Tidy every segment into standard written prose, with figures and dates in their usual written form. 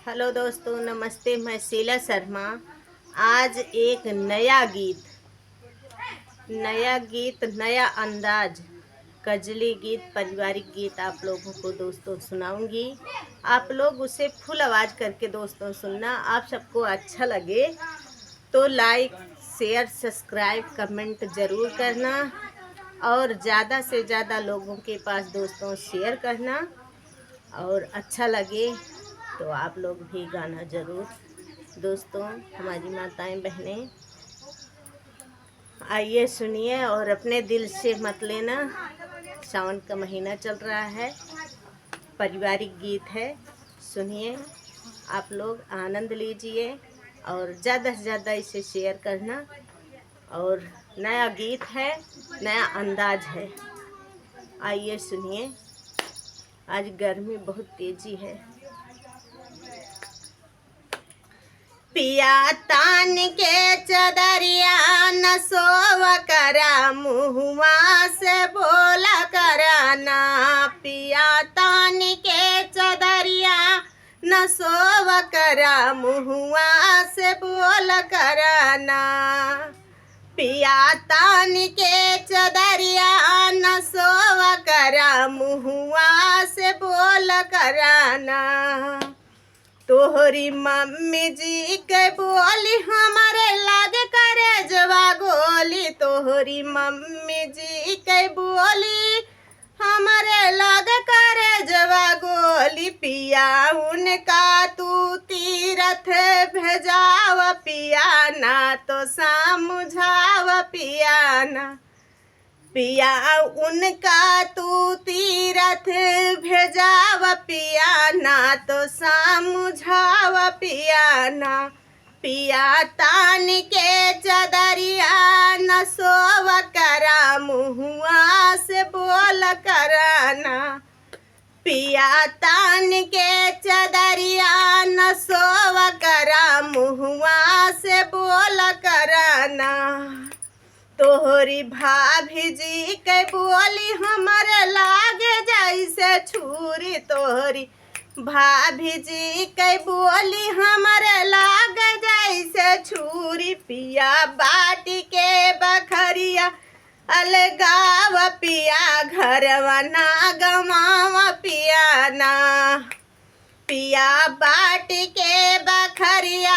Hello दोस्तों, नमस्ते। मैं शीला शर्मा। आज एक नया गीत, नया अंदाज, गजली गीत, पारिवारिक गीत आप लोगों को दोस्तों सुनाऊंगी। आप लोग उसे फुल आवाज़ करके दोस्तों सुनना। आप सबको अच्छा लगे तो लाइक, शेयर, सब्सक्राइब, कमेंट ज़रूर करना और ज़्यादा से ज़्यादा लोगों के पास दोस्तों शेयर करना। और अच्छा लगे तो आप लोग भी गाना ज़रूर। दोस्तों, हमारी माताएं बहनें, आइए सुनिए और अपने दिल से मत लेना। सावन का महीना चल रहा है, पारिवारिक गीत है, सुनिए। आप लोग आनंद लीजिए और ज़्यादा से ज़्यादा इसे शेयर करना। और नया गीत है, नया अंदाज है। आइए सुनिए। आज गर्मी बहुत तेज़ी है। पिया तान के चदरिया न सोव करा, मुहुआ से बोला कराना। पिया तान के चदरिया न सोव करा, मुहुआ से बोल कराना। पिया तान के चदरिया न सोव करा, मुहुआ से बोल कराना। तोहरी मम्मी जी के बोली हमारे लागे करे जवा गोली। तोहरी मम्मी जी के बोली हमारे लागे करे जवा गोली। पिया उनका तू तीरथ भेजाव पिया ना, तो समझाव पिया ना। पिया उनका तू तीरथ भेजाव पिया ना, तो समझाव पिया ना। पिया तान के चदरिया न सोव करा, मुहुआ से बोल कराना। पिया तान के चदरिया न सोव करा, मुहुआ से बोल कराना। तोहरी भाभी जी के बोली हमारे लागे जैसे छुरी। तोहरी भाभी जी के बोली हमारे लागे जैसे छुरी। पिया बाटी के बखरिया अलगाव पिया, घरवा ना गमाव पिया ना। पिया बाटी के बखरिया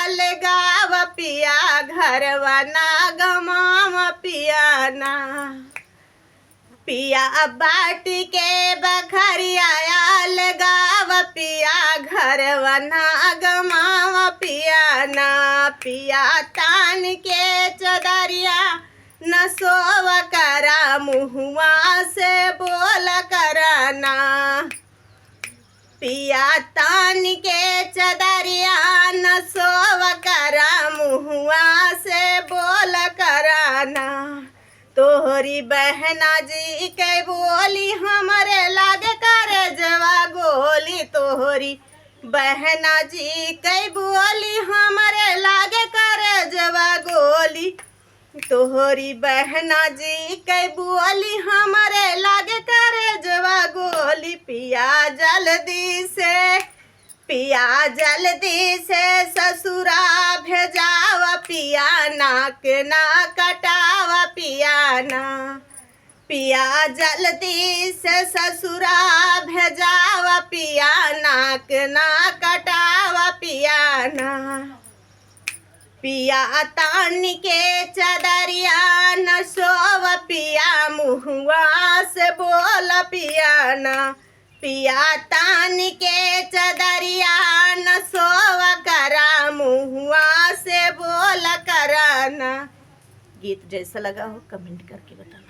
अलगाव पिया, घरवा ना गमाव पिया ना। पिया बाटी के बखरिया अलगाव पिया, घरवा ना गमाव पिया ना। पिया तान के चदरिया न सोव करा, मुहुआ से बोल कराना। पिया तान के चदरिया न सोव करा, मुहुआ से बोल कराना। तोहरी बहना जी के बोली हमारे लागे करे जवा गोली। तोहरी बहना जी के बोली हमारे लागे करे जवा गोली। तोहरी बहना जी के बोली हमारे लागे करे जवा गोली। पिया जल्दी से ससुरा भेजाव पिया, नाक ना कटाव पिया ना। पिया जल्दी से ससुरा भेजाव पिया, नाक ना कटाव पिया ना। पिया तान के चदरिया न सोव पिया, मुहुआ से बोल पिया ना। पिया तान के चदरिया न सोव करा, मुहुआ से बोल कराना। गीत जैसा लगा हो कमेंट करके बताना।